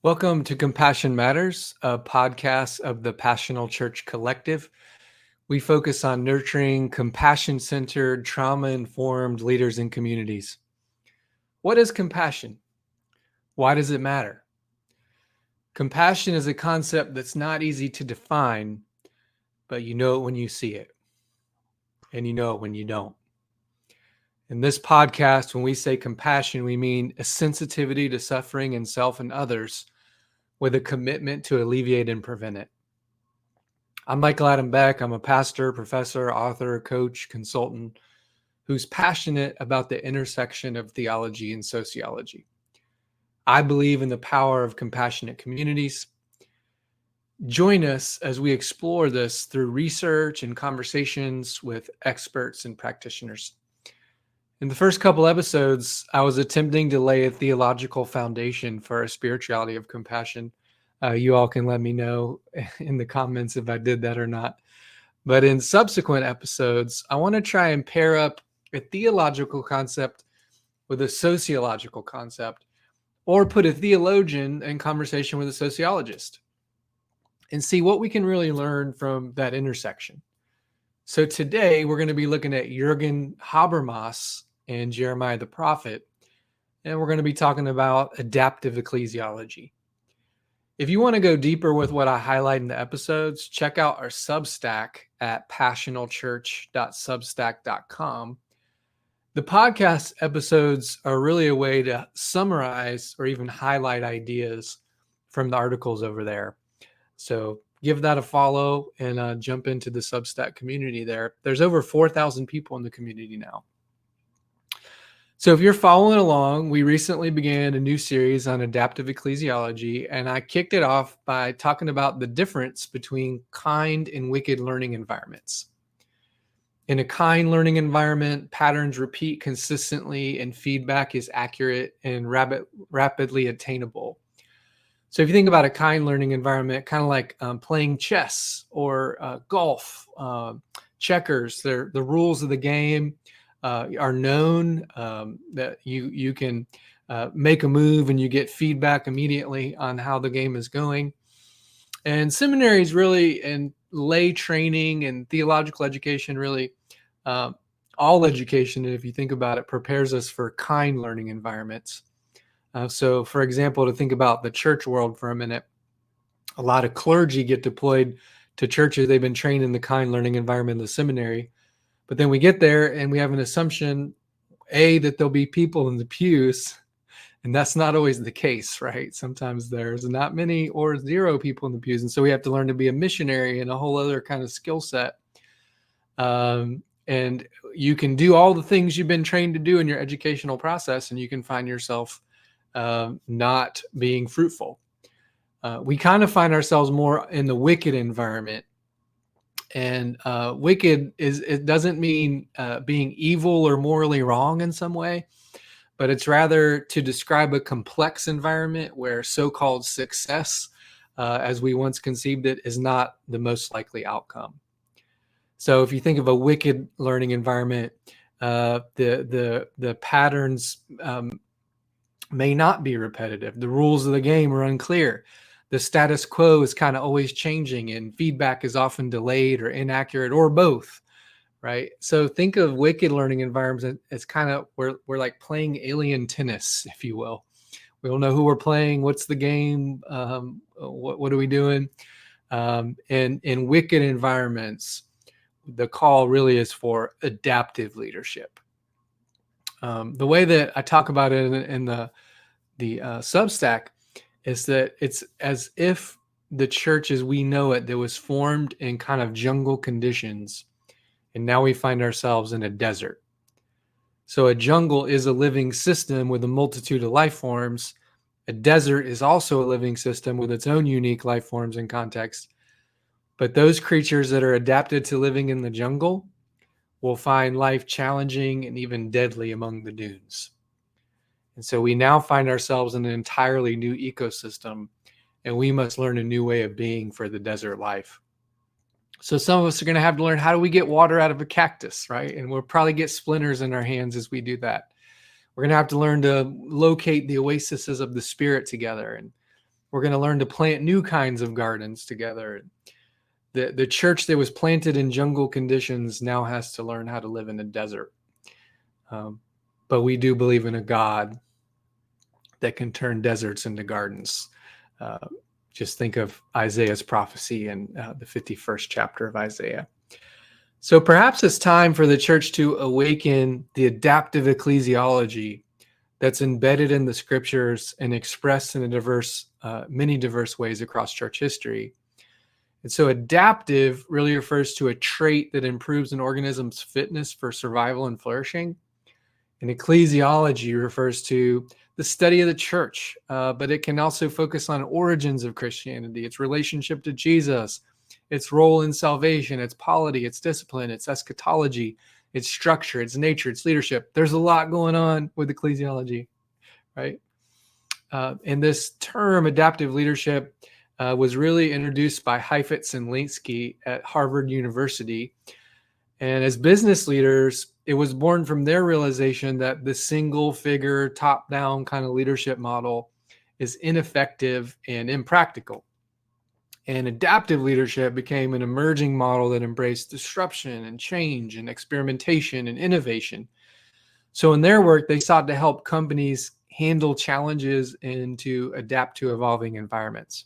Welcome to Compassion Matters, a podcast of the Passional Church Collective. We focus on nurturing compassion-centered, trauma-informed leaders in communities. What is compassion? Why does it matter? Compassion is a concept that's not easy to define, but you know it when you see it, and you know it when you don't. In this podcast, when we say compassion, we mean a sensitivity to suffering in self and others, with a commitment to alleviate and prevent it. I'm Michael Adam Beck. I'm a pastor, professor, author, coach, consultant who's passionate about the intersection of theology and sociology. I believe in the power of compassionate communities. Join us as we explore this through research and conversations with experts and practitioners. In the first couple episodes, I was attempting to lay a theological foundation for a spirituality of compassion. You all can let me know in the comments if I did that or not. But in subsequent episodes, I want to try and pair up a theological concept with a sociological concept, or put a theologian in conversation with a sociologist and see what we can really learn from that intersection. So today we're going to be looking at Jürgen Habermas and Jeremiah the prophet, and we're going to be talking about adaptive ecclesiology. If you want to go deeper with what I highlight in the episodes, check out our Substack at passionalchurch.substack.com. The podcast episodes are really a way to summarize or even highlight ideas from the articles over there. So give that a follow and jump into the Substack community there. There's over 4,000 people in the community now. So if you're following along, we recently began a new series on adaptive ecclesiology, and I kicked it off by talking about the difference between kind and wicked learning environments. In a kind learning environment, patterns repeat consistently and feedback is accurate and rapidly attainable. So if you think about a kind learning environment, kind of like playing chess or golf, checkers, the rules of the game are known, that you can make a move and you get feedback immediately on how the game is going. And seminaries really, and lay training and theological education really, all education, if you think about it, prepares us for kind learning environments. So for example, to think about the church world for a minute, a lot of clergy get deployed to churches. They've been trained in the kind learning environment in the seminary. But then we get there and we have an assumption, that there'll be people in the pews, and that's not always the case, right? Sometimes there's not many or zero people in the pews. And so we have to learn to be a missionary and a whole other kind of skill set. And you can do all the things you've been trained to do in your educational process, and you can find yourself not being fruitful. We kind of find ourselves more in the wicked environment. And wicked it doesn't mean being evil or morally wrong in some way, but it's rather to describe a complex environment where so-called success, as we once conceived it, is not the most likely outcome. So if you think of a wicked learning environment, the patterns may not be repetitive. The rules of the game are unclear. The status quo is kind of always changing, and feedback is often delayed or inaccurate or both, right? So think of wicked learning environments as kind of we're like playing alien tennis, if you will. We don't know who we're playing. What's the game? What are we doing? And in wicked environments, the call really is for adaptive leadership. The way that I talk about it in the Substack is that it's as if the church as we know it, that was formed in kind of jungle conditions, and now we find ourselves in a desert. So a jungle is a living system with a multitude of life forms. A desert is also a living system with its own unique life forms and context. But those creatures that are adapted to living in the jungle will find life challenging and even deadly among the dunes. And so we now find ourselves in an entirely new ecosystem, and we must learn a new way of being for the desert life. So some of us are going to have to learn, how do we get water out of a cactus, right? And we'll probably get splinters in our hands as we do that. We're going to have to learn to locate the oases of the Spirit together. And We're going to learn to plant new kinds of gardens together. The church that was planted in jungle conditions now has to learn how to live in a desert. But we do believe in a God that can turn deserts into gardens. Just think of Isaiah's prophecy in the 51st chapter of Isaiah. So perhaps it's time for the church to awaken the adaptive ecclesiology that's embedded in the scriptures and expressed in many diverse ways across church history. And so adaptive really refers to a trait that improves an organism's fitness for survival and flourishing. And ecclesiology refers to the study of the church, but it can also focus on origins of Christianity, its relationship to Jesus, its role in salvation, its polity, its discipline, its eschatology, its structure, its nature, its leadership. There's a lot going on with ecclesiology, right? And this term, adaptive leadership, was really introduced by Heifetz and Linsky at Harvard University. And as business leaders, it was born from their realization that the single figure, top-down kind of leadership model is ineffective and impractical. And adaptive leadership became an emerging model that embraced disruption and change and experimentation and innovation. So in their work, they sought to help companies handle challenges and to adapt to evolving environments.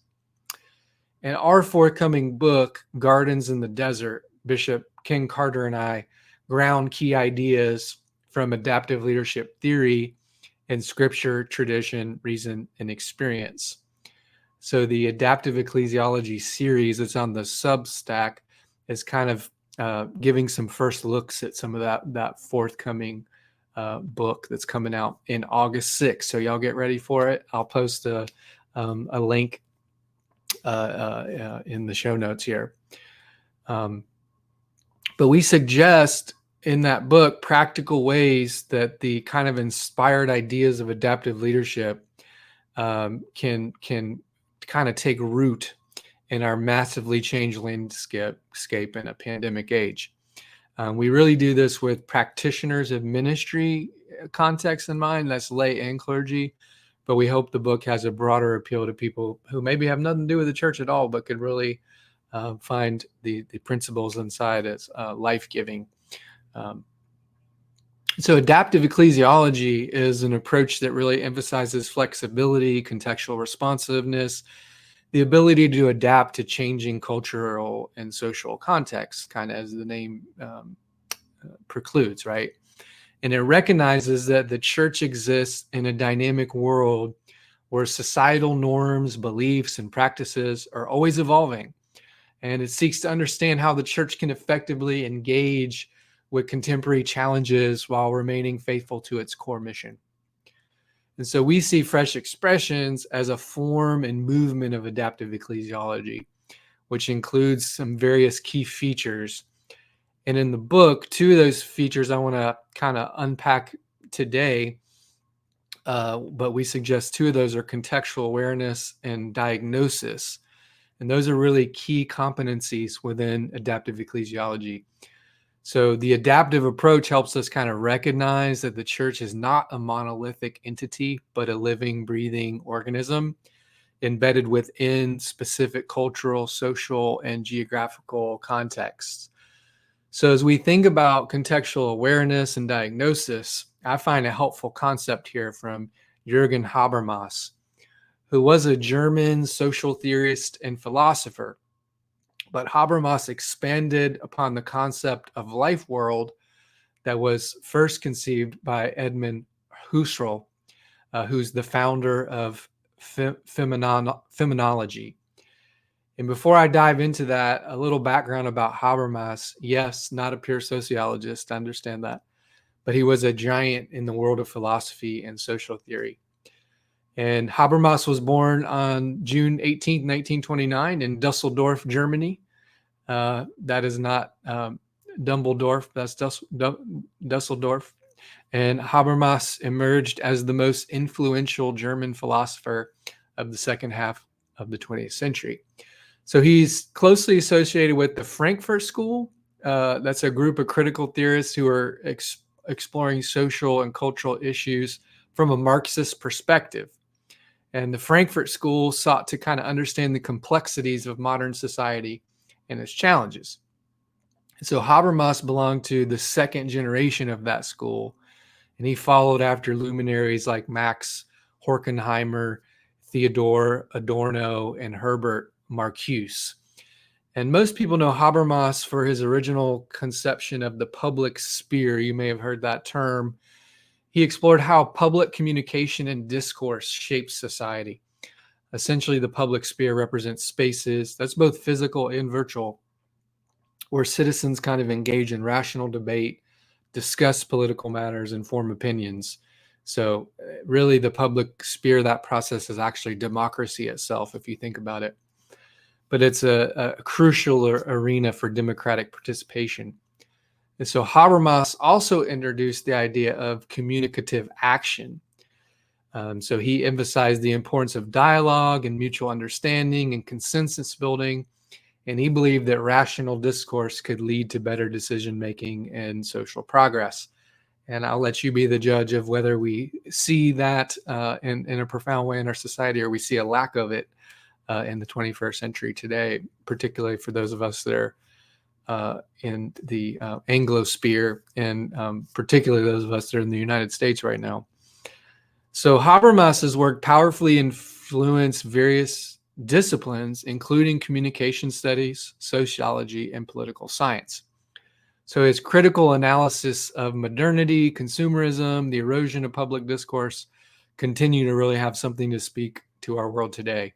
In our forthcoming book, Gardens in the Desert, Bishop Ken Carter and I ground key ideas from adaptive leadership theory in scripture, tradition, reason, and experience. So the adaptive ecclesiology series that's on the Substack is kind of giving some first looks at some of that forthcoming book that's coming out in August 6th. So y'all get ready for it. I'll post a link in the show notes here. But we suggest in that book practical ways that the kind of inspired ideas of adaptive leadership can kind of take root in our massively changed landscape in a pandemic age. We really do this with practitioners of ministry context in mind, that's lay and clergy, but we hope the book has a broader appeal to people who maybe have nothing to do with the church at all, but could really find the principles inside as life-giving. So adaptive ecclesiology is an approach that really emphasizes flexibility, contextual responsiveness, the ability to adapt to changing cultural and social contexts, kind of as the name precludes, right? And it recognizes that the church exists in a dynamic world where societal norms, beliefs, and practices are always evolving. And it seeks to understand how the church can effectively engage with contemporary challenges while remaining faithful to its core mission. And so we see fresh expressions as a form and movement of adaptive ecclesiology, which includes some various key features. And in the book, two of those features I want to kind of unpack today, but we suggest two of those are contextual awareness and diagnosis. And those are really key competencies within adaptive ecclesiology. So the adaptive approach helps us kind of recognize that the church is not a monolithic entity, but a living, breathing organism embedded within specific cultural, social, and geographical contexts. So as we think about contextual awareness and diagnosis, I find a helpful concept here from Jürgen Habermas, who was a German social theorist and philosopher. But Habermas expanded upon the concept of life world that was first conceived by Edmund Husserl, who's the founder of phenomenology. And before I dive into that, a little background about Habermas. Yes, not a pure sociologist, I understand that, but he was a giant in the world of philosophy and social theory. And Habermas was born on June 18, 1929 in Dusseldorf, Germany. That is not Dumbledore, that's Dusseldorf. And Habermas emerged as the most influential German philosopher of the second half of the 20th century. So he's closely associated with the Frankfurt School. That's a group of critical theorists who are exploring social and cultural issues from a Marxist perspective. And the Frankfurt School sought to kind of understand the complexities of modern society and its challenges. So Habermas belonged to the second generation of that school, and he followed after luminaries like Max Horkheimer, Theodor Adorno, and Herbert Marcuse. And most people know Habermas for his original conception of the public sphere. You may have heard that term. He explored how public communication and discourse shapes society. Essentially, the public sphere represents spaces, that's both physical and virtual, where citizens kind of engage in rational debate, discuss political matters, and form opinions. So really the public sphere, that process is actually democracy itself, if you think about it. But it's a crucial arena for democratic participation. And so Habermas also introduced the idea of communicative action. So he emphasized the importance of dialogue and mutual understanding and consensus building. And he believed that rational discourse could lead to better decision-making and social progress. And I'll let you be the judge of whether we see that in a profound way in our society, or we see a lack of it in the 21st century today, particularly for those of us that are in the Anglosphere, and particularly those of us that are in the United States right now. So Habermas's work powerfully influenced various disciplines, including communication studies, sociology, and political science. So his critical analysis of modernity, consumerism, the erosion of public discourse continue to really have something to speak to our world today.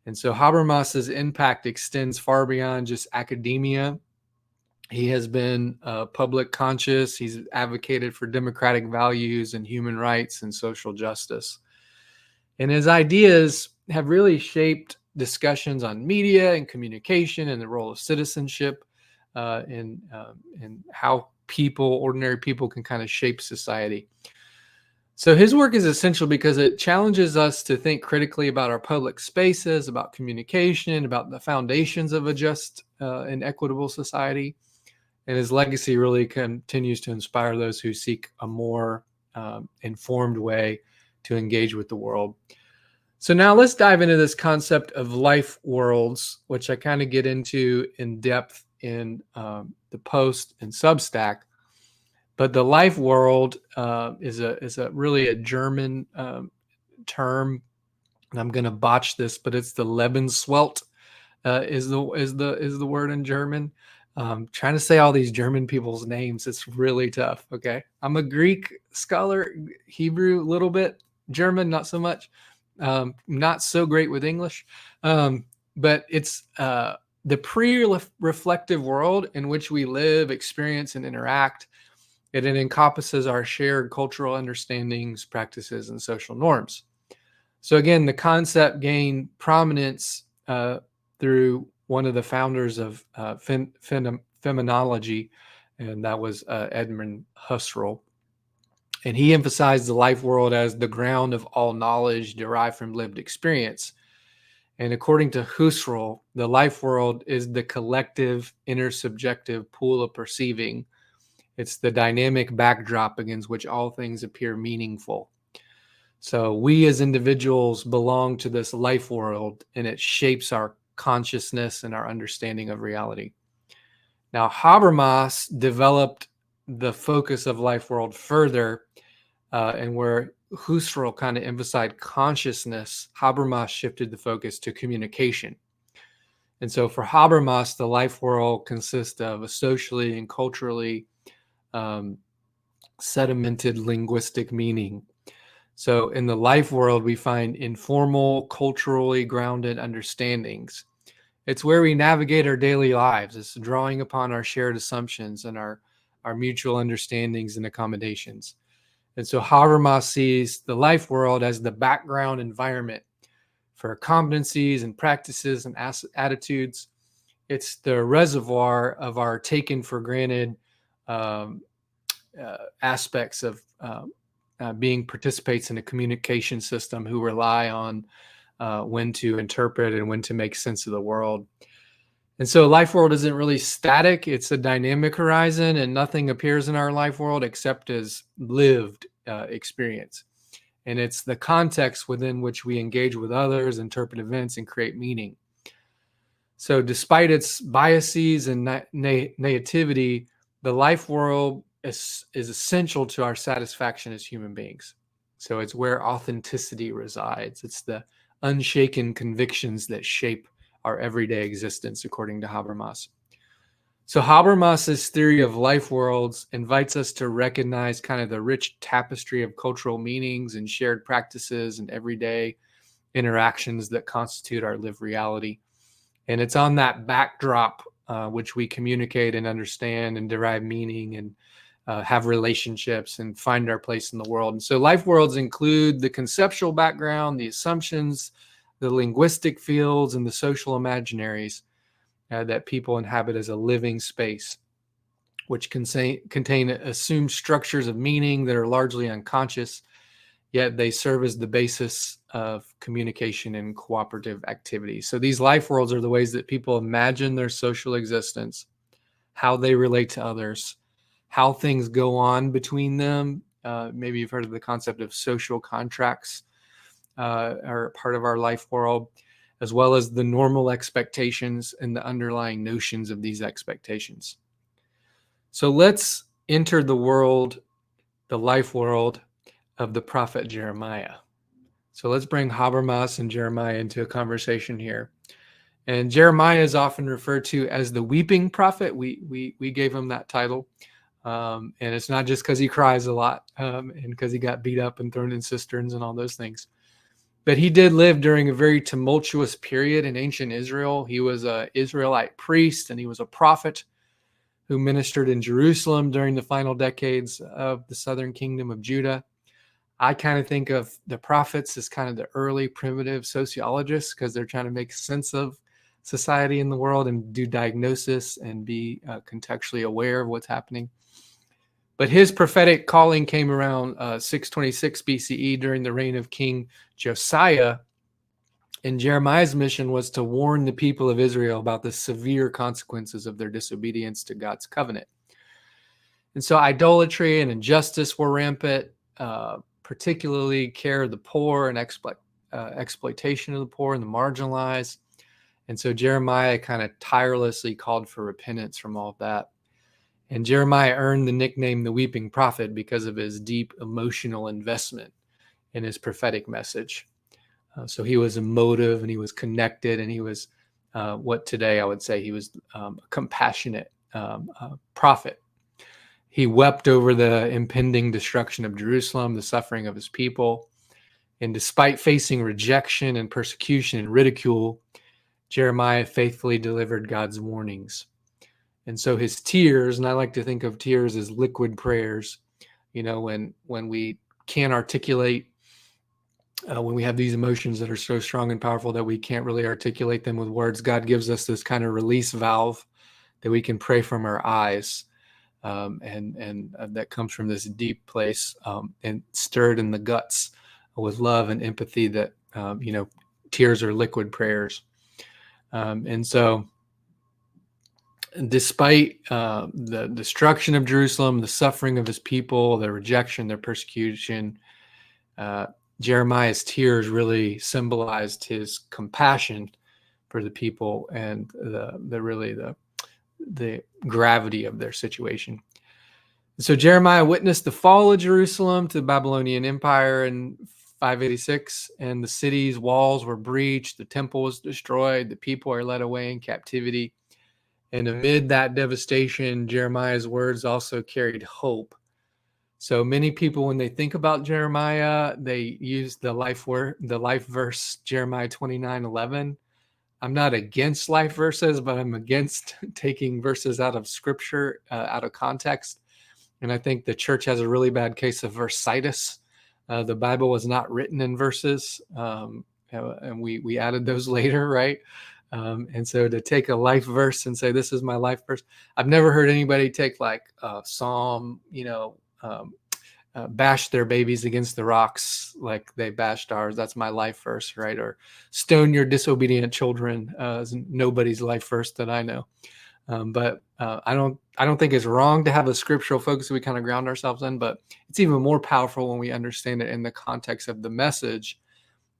And so Habermas's impact extends far beyond just academia. He has been public conscious. He's advocated for democratic values and human rights and social justice. And his ideas have really shaped discussions on media and communication and the role of citizenship and how ordinary people can kind of shape society. So his work is essential because it challenges us to think critically about our public spaces, about communication, about the foundations of a just and equitable society. And his legacy really continues to inspire those who seek a more informed way to engage with the world. So now let's dive into this concept of life worlds, which I kind of get into in depth in the post and Substack. But the life world is a really a German term, and I'm going to botch this, but it's the Lebenswelt is the word in German. Trying to say all these German people's names, it's really tough. Okay, I'm a Greek scholar, Hebrew a little bit, German not so much. Not so great with English, but it's the pre-reflective world in which we live, experience, and interact. It encompasses our shared cultural understandings, practices, and social norms. So again, the concept gained prominence through one of the founders of phenomenology, and that was Edmund Husserl. And he emphasized the life world as the ground of all knowledge derived from lived experience. And according to Husserl, the life world is the collective intersubjective pool of perceiving. It's the dynamic backdrop against which all things appear meaningful. So we as individuals belong to this life world, and it shapes our consciousness and our understanding of reality. Now, Habermas developed the focus of life world further, and where Husserl kind of emphasized consciousness, Habermas shifted the focus to communication. And so for Habermas, the life world consists of a socially and culturally sedimented linguistic meaning. So in the life world, we find informal, culturally grounded understandings. It's where we navigate our daily lives. It's drawing upon our shared assumptions and our mutual understandings and accommodations. And so Habermas sees the life world as the background environment for competencies and practices and attitudes. It's the reservoir of our taken for granted aspects of being participates in a communication system who rely on when to interpret and when to make sense of the world. And so life world isn't really static. It's a dynamic horizon, and nothing appears in our life world except as lived experience. and it's the context within which we engage with others, interpret events, and create meaning. So despite its biases and naivety, the life world is essential to our satisfaction as human beings. So it's where authenticity resides. It's the unshaken convictions that shape our everyday existence, according to Habermas. So Habermas's theory of life worlds invites us to recognize kind of the rich tapestry of cultural meanings and shared practices and everyday interactions that constitute our lived reality. And it's on that backdrop which we communicate and understand and derive meaning and have relationships and find our place in the world. And so life worlds include the conceptual background, the assumptions, the linguistic fields, and the social imaginaries that people inhabit as a living space, which contain assumed structures of meaning that are largely unconscious, yet they serve as the basis of communication and cooperative activity. So these life worlds are the ways that people imagine their social existence, how they relate to others, how things go on between them. Maybe you've heard of the concept of social contracts are part of our life world, as well as the normal expectations and the underlying notions of these expectations. So let's enter the world, the life world of the prophet Jeremiah. So let's bring Habermas and Jeremiah into a conversation here. And Jeremiah is often referred to as the weeping prophet. We gave him that title. And it's not just because he cries a lot and because he got beat up and thrown in cisterns and all those things. But he did live during a very tumultuous period in ancient Israel. He was an Israelite priest and he was a prophet who ministered in Jerusalem during the final decades of the southern kingdom of Judah. I kind of think of the prophets as kind of the early primitive sociologists because they're trying to make sense of society in the world and do diagnosis and be contextually aware of what's happening. But his prophetic calling came around 626 BCE during the reign of King Josiah. And Jeremiah's mission was to warn the people of Israel about the severe consequences of their disobedience to God's covenant. And so idolatry and injustice were rampant, particularly care of the poor and exploitation of the poor and the marginalized. And so Jeremiah kind of tirelessly called for repentance from all of that. And Jeremiah earned the nickname the Weeping Prophet because of his deep emotional investment in his prophetic message. So he was emotive and he was connected and he was what today I would say he was a compassionate prophet. He wept over the impending destruction of Jerusalem, the suffering of his people. And despite facing rejection and persecution and ridicule, Jeremiah faithfully delivered God's warnings. And so his tears, and I like to think of tears as liquid prayers, when we can't articulate, when we have these emotions that are so strong and powerful that we can't really articulate them with words, God gives us this kind of release valve that we can pray from our eyes. And that comes from this deep place and stirred in the guts with love and empathy that, tears are liquid prayers. And so despite the destruction of Jerusalem, the suffering of his people, their rejection, their persecution, Jeremiah's tears really symbolized his compassion for the people and the gravity of their situation. So Jeremiah witnessed the fall of Jerusalem to the Babylonian Empire in 586, and the city's walls were breached, the temple was destroyed, the people are led away in captivity. And amid that devastation, Jeremiah's words also carried hope. So many people, when they think about Jeremiah, they use the life verse, Jeremiah 29:11. I'm not against life verses, but I'm against taking verses out of scripture, out of context. And I think the church has a really bad case of versitis. The Bible was not written in verses, and we added those later, right? And so to take a life verse and say, this is my life verse. I've never heard anybody take like Psalm, bash their babies against the rocks like they bashed ours. That's my life verse, right? Or stone your disobedient children is nobody's life verse that I know. But I don't think it's wrong to have a scriptural focus that we kind of ground ourselves in, but it's even more powerful when we understand it in the context of the message.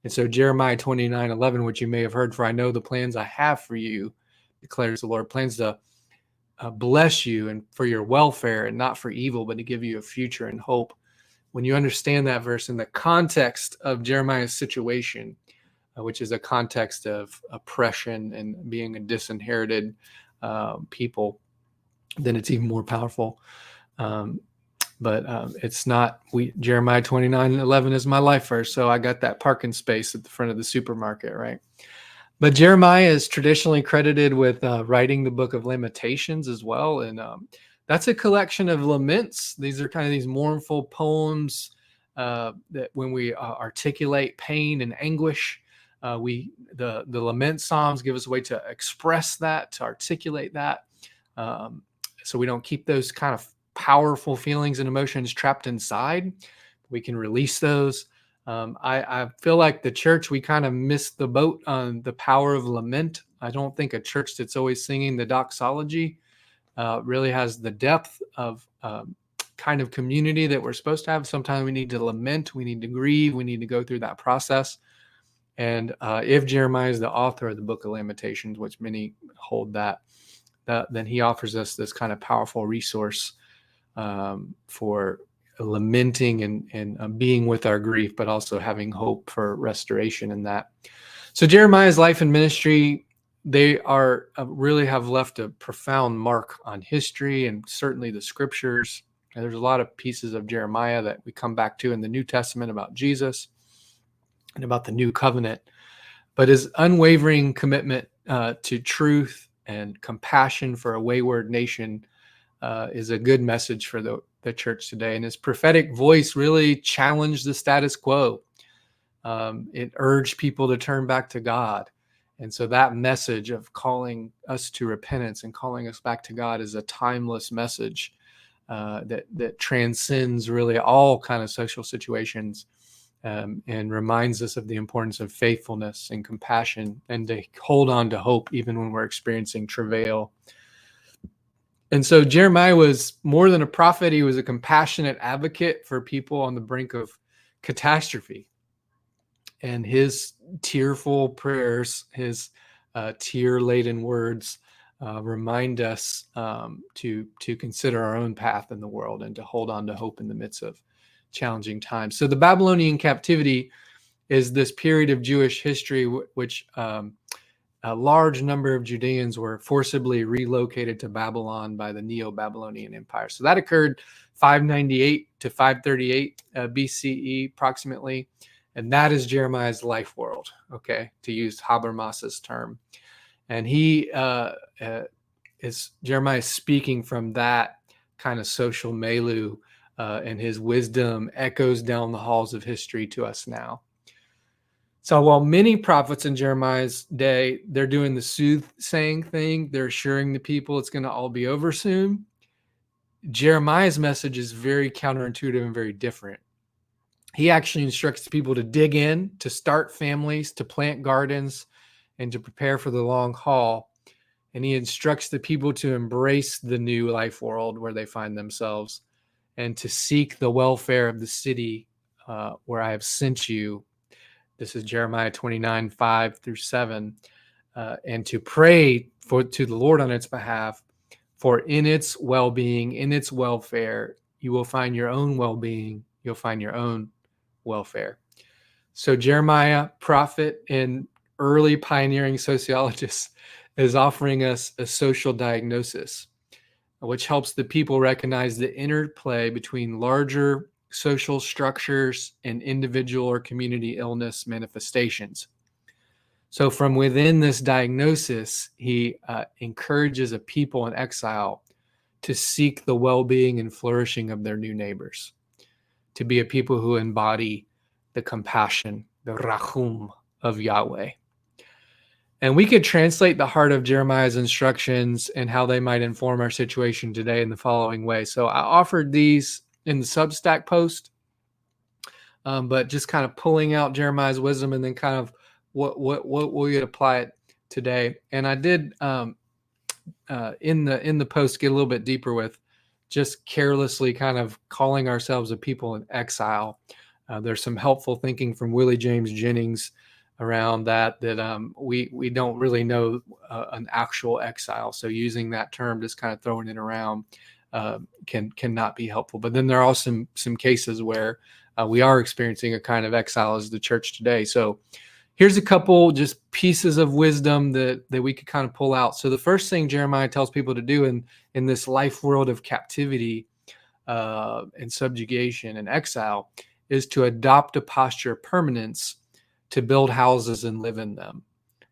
And so Jeremiah 29:11, which you may have heard, for I know the plans I have for you, declares the Lord, plans to bless you and for your welfare and not for evil, but to give you a future and hope. When you understand that verse in the context of Jeremiah's situation, which is a context of oppression and being a disinherited people, then it's even more powerful. But it's not, Jeremiah 29:11 is my life verse. So I got that parking space at the front of the supermarket, right? But Jeremiah is traditionally credited with writing the book of Lamentations as well. And that's a collection of laments. These are kind of these mournful poems that when we articulate pain and anguish, the lament psalms give us a way to express that, to articulate that. So we don't keep those kind of powerful feelings and emotions trapped inside. We can release those. I feel like the church, we kind of missed the boat on the power of lament. I don't think a church that's always singing the doxology really has the depth of kind of community that we're supposed to have. Sometimes we need to lament, we need to grieve, we need to go through that process. And if Jeremiah is the author of the book of Lamentations, which many hold that, then he offers us this kind of powerful resource for lamenting and being with our grief, but also having hope for restoration in that. So Jeremiah's life and ministry, they are really have left a profound mark on history and certainly the scriptures. And there's a lot of pieces of Jeremiah that we come back to in the New Testament about Jesus and about the new covenant. But his unwavering commitment to truth and compassion for a wayward nation is a good message for the church today. And his prophetic voice really challenged the status quo. It urged people to turn back to God. And so that message of calling us to repentance and calling us back to God is a timeless message that transcends really all kind of social situations and reminds us of the importance of faithfulness and compassion and to hold on to hope even when we're experiencing travail. And so Jeremiah was more than a prophet. He was a compassionate advocate for people on the brink of catastrophe. And his tearful prayers, his tear-laden words remind us to consider our own path in the world and to hold on to hope in the midst of challenging times. So the Babylonian captivity is this period of Jewish history which a large number of Judeans were forcibly relocated to Babylon by the Neo-Babylonian Empire. So that occurred 598 to 538 BCE approximately. And that is Jeremiah's life world, okay, to use Habermas's term. And Jeremiah speaking from that kind of social milieu, and his wisdom echoes down the halls of history to us now. So while many prophets in Jeremiah's day, they're doing the soothsaying thing, they're assuring the people it's going to all be over soon, Jeremiah's message is very counterintuitive and very different. He actually instructs people to dig in, to start families, to plant gardens, and to prepare for the long haul. And he instructs the people to embrace the new life world where they find themselves and to seek the welfare of the city where I have sent you. This is Jeremiah 29, 5-7, and to pray to the Lord on its behalf, for in its well-being, in its welfare, you will find your own well-being, you'll find your own welfare. So Jeremiah, prophet and early pioneering sociologist, is offering us a social diagnosis, which helps the people recognize the interplay between larger social structures and individual or community illness manifestations. So from within this diagnosis, he encourages a people in exile to seek the well-being and flourishing of their new neighbors, to be a people who embody the compassion, the rachum of Yahweh. And we could translate the heart of Jeremiah's instructions and how they might inform our situation today in the following way. So I offered these in the Substack post, but just kind of pulling out Jeremiah's wisdom and then kind of what we would apply it today. And I did in the post get a little bit deeper with just carelessly kind of calling ourselves a people in exile. There's some helpful thinking from Willie James Jennings around that we don't really know an actual exile. So using that term, just kind of throwing it around, cannot be helpful. But then there are also some cases where we are experiencing a kind of exile as the church today. So here's a couple just pieces of wisdom that we could kind of pull out. So the first thing Jeremiah tells people to do in this life world of captivity and subjugation and exile is to adopt a posture of permanence, to build houses and live in them.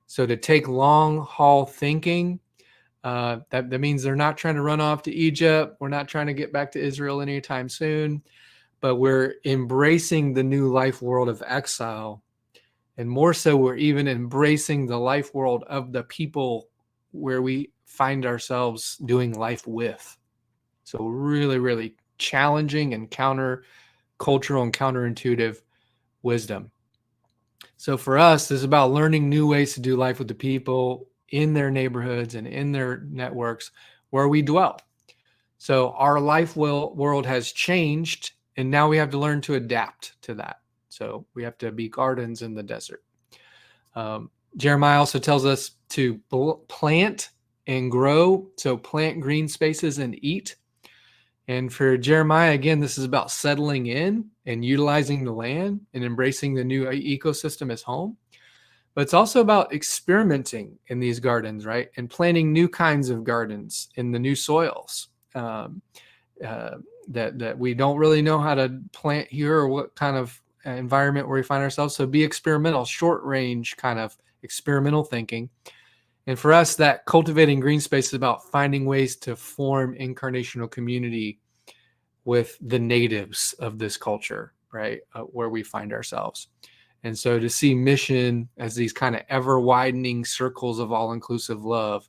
So to take long haul thinking, that means they're not trying to run off to Egypt. We're not trying to get back to Israel anytime soon, but we're embracing the new life world of exile. And more so, we're even embracing the life world of the people where we find ourselves doing life with. So really, really challenging and counter-cultural and counterintuitive wisdom. So for us, this is about learning new ways to do life with the people in their neighborhoods and in their networks where we dwell. So our life world has changed, and now we have to learn to adapt to that. So we have to be gardens in the desert. Jeremiah also tells us to plant and grow. So plant green spaces and eat. And for Jeremiah, again, this is about settling in and utilizing the land and embracing the new ecosystem as home. But it's also about experimenting in these gardens, right? And planting new kinds of gardens in the new soils that we don't really know how to plant here or what kind of environment where we find ourselves. So be experimental, short range kind of experimental thinking. And for us, that cultivating green space is about finding ways to form incarnational community with the natives of this culture, right? Where we find ourselves. And so to see mission as these kind of ever widening circles of all-inclusive love.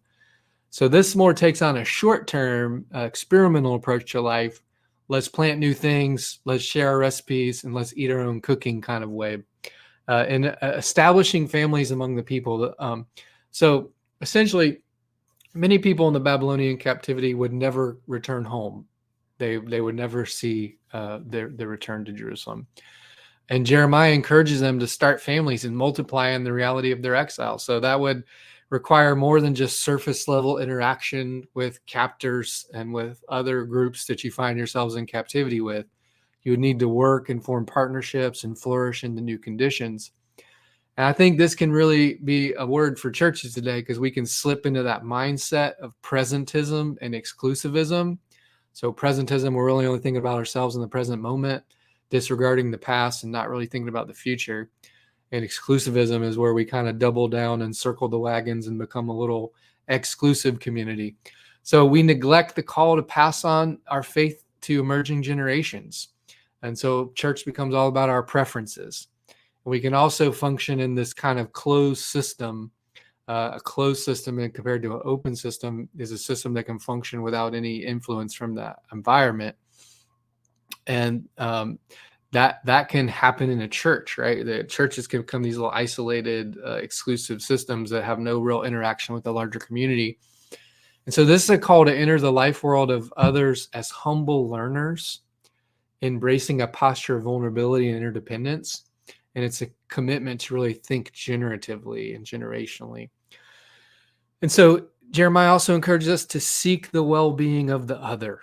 So this more takes on a short-term experimental approach to life. Let's plant new things, let's share our recipes, and let's eat our own cooking kind of way. And establishing families among the people. So essentially, many people in the Babylonian captivity would never return home. They would never see their return to Jerusalem. And Jeremiah encourages them to start families and multiply in the reality of their exile. So that would require more than just surface level interaction with captors and with other groups that you find yourselves in captivity with. You would need to work and form partnerships and flourish in the new conditions. And I think this can really be a word for churches today, because we can slip into that mindset of presentism and exclusivism. So presentism, we're really only thinking about ourselves in the present moment, disregarding the past and not really thinking about the future. And exclusivism is where we kind of double down and circle the wagons and become a little exclusive community. So we neglect the call to pass on our faith to emerging generations. And so church becomes all about our preferences. We can also function in this kind of closed system. A closed system compared to an open system is a system that can function without any influence from the environment. And that can happen in a church, right? The churches can become these little isolated, exclusive systems that have no real interaction with the larger community. And so this is a call to enter the life world of others as humble learners, embracing a posture of vulnerability and interdependence. And it's a commitment to really think generatively and generationally. And so Jeremiah also encourages us to seek the well-being of the other,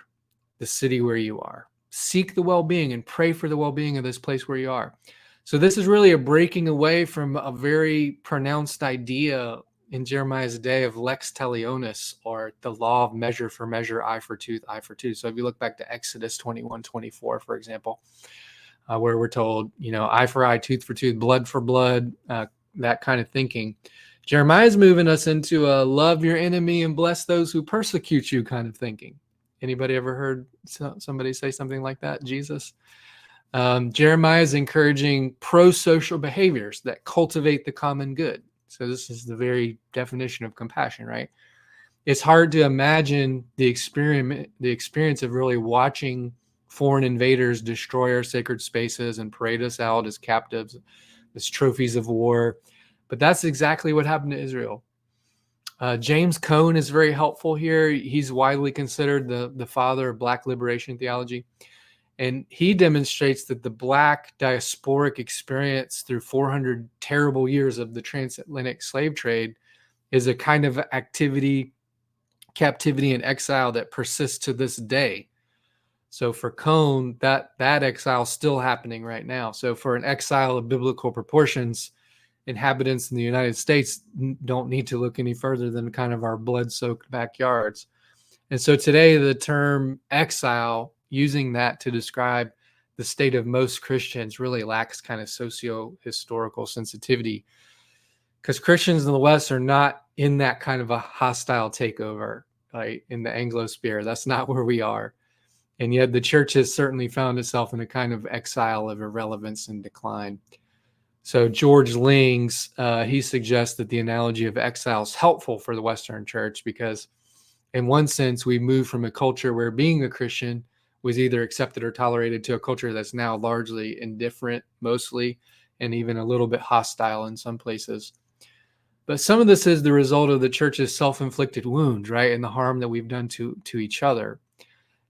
the city where you are. Seek the well-being and pray for the well-being of this place where you are. So this is really a breaking away from a very pronounced idea in Jeremiah's day of lex talionis, or the law of measure for measure, eye for tooth, eye for tooth. So if you look back to Exodus 21:24, for example, where we're told, eye for eye, tooth for tooth, blood for blood, that kind of thinking. Jeremiah is moving us into a love your enemy and bless those who persecute you kind of thinking. Anybody ever heard somebody say something like that? Jesus? Jeremiah is encouraging pro-social behaviors that cultivate the common good. So this is the very definition of compassion, right? It's hard to imagine the experience of really watching foreign invaders destroy our sacred spaces and parade us out as captives, as trophies of war. But that's exactly what happened to Israel. James Cone is very helpful here. He's widely considered the father of Black liberation theology. And he demonstrates that the Black diasporic experience through 400 terrible years of the transatlantic slave trade is a kind of activity, captivity, and exile that persists to this day. So for Cone, that exile is still happening right now. So for an exile of biblical proportions, inhabitants in the United States don't need to look any further than kind of our blood-soaked backyards. And so today, the term exile, using that to describe the state of most Christians, really lacks kind of socio-historical sensitivity, because Christians in the West are not in that kind of a hostile takeover, right? In the Anglosphere, that's not where we are. And yet the church has certainly found itself in a kind of exile of irrelevance and decline. So George Lings, he suggests that the analogy of exile is helpful for the Western church because in one sense, we moved from a culture where being a Christian was either accepted or tolerated to a culture that's now largely indifferent, mostly, and even a little bit hostile in some places. But some of this is the result of the church's self-inflicted wounds, right? And the harm that we've done to each other.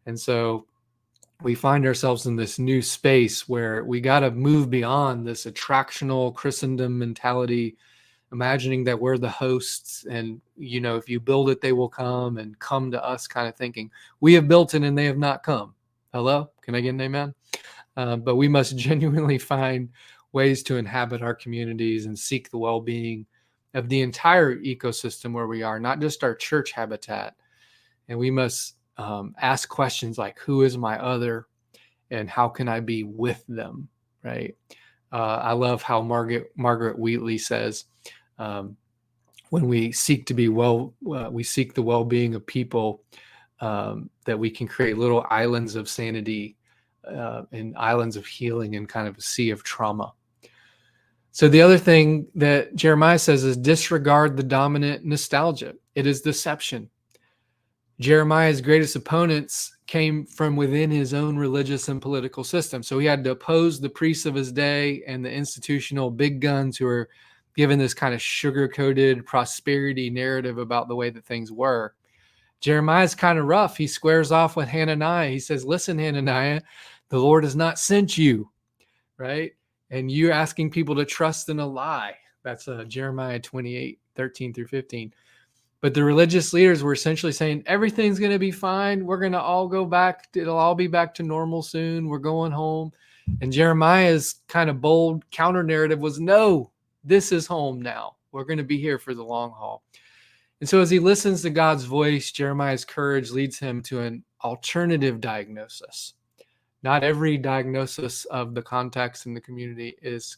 And so we find ourselves in this new space where we got to move beyond this attractional Christendom mentality, imagining that we're the hosts and, if you build it, they will come and come to us kind of thinking. We have built it and they have not come. Hello? Can I get an amen? But we must genuinely find ways to inhabit our communities and seek the well-being of the entire ecosystem where we are, not just our church habitat. And we must ask questions like, who is my other and how can I be with them, right? I love how Margaret Wheatley says, when we seek to be we seek the well-being of people, that we can create little islands of sanity and islands of healing and kind of a sea of trauma. So the other thing that Jeremiah says is disregard the dominant nostalgia. It is deception. Jeremiah's greatest opponents came from within his own religious and political system. So he had to oppose the priests of his day and the institutional big guns who were given this kind of sugar-coated prosperity narrative about the way that things were. Jeremiah's kind of rough. He squares off with Hananiah. He says, listen, Hananiah, the Lord has not sent you, right? And you're asking people to trust in a lie. That's Jeremiah 28, 13 through 15. But the religious leaders were essentially saying, everything's going to be fine. We're going to all go back. It'll all be back to normal soon. We're going home. And Jeremiah's kind of bold counter narrative was, no, this is home now. We're going to be here for the long haul. And so as he listens to God's voice, Jeremiah's courage leads him to an alternative diagnosis. Not every diagnosis of the context in the community is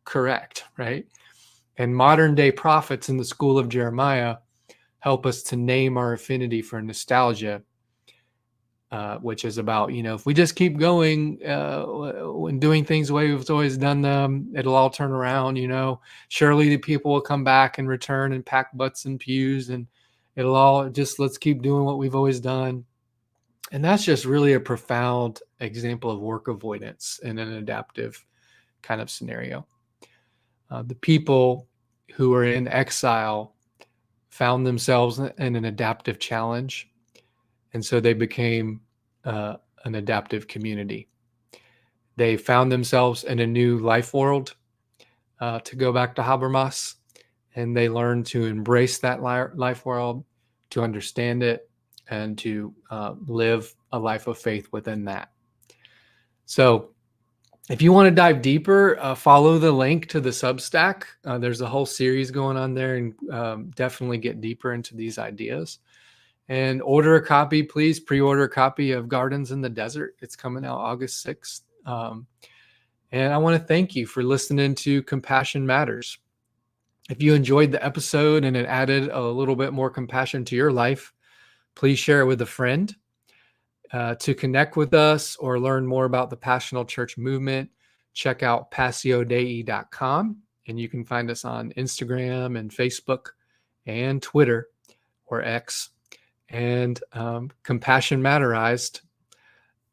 correct, right? And modern day prophets in the school of Jeremiah help us to name our affinity for nostalgia, which is about, if we just keep going and doing things the way we've always done them, it'll all turn around, Surely the people will come back and return and pack butts and pews, and it'll all just, let's keep doing what we've always done. And that's just really a profound example of work avoidance in an adaptive kind of scenario. The people who are in exile found themselves in an adaptive challenge, and so they became an adaptive community. They found themselves in a new life world, to go back to Habermas, and they learned to embrace that life world, to understand it, and to live a life of faith within that. So if you want to dive deeper, follow the link to the Substack. There's a whole series going on there, and definitely get deeper into these ideas. And order a copy, please pre-order a copy of Gardens in the Desert. It's coming out August 6th. And I want to thank you for listening to Compassion Matters. If you enjoyed the episode and it added a little bit more compassion to your life, please share it with a friend. To connect with us or learn more about the Passional Church movement, check out passiodei.com, and you can find us on Instagram and Facebook and Twitter or X. And Compassion Matterized.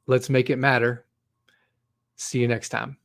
Let's make it matter. See you next time.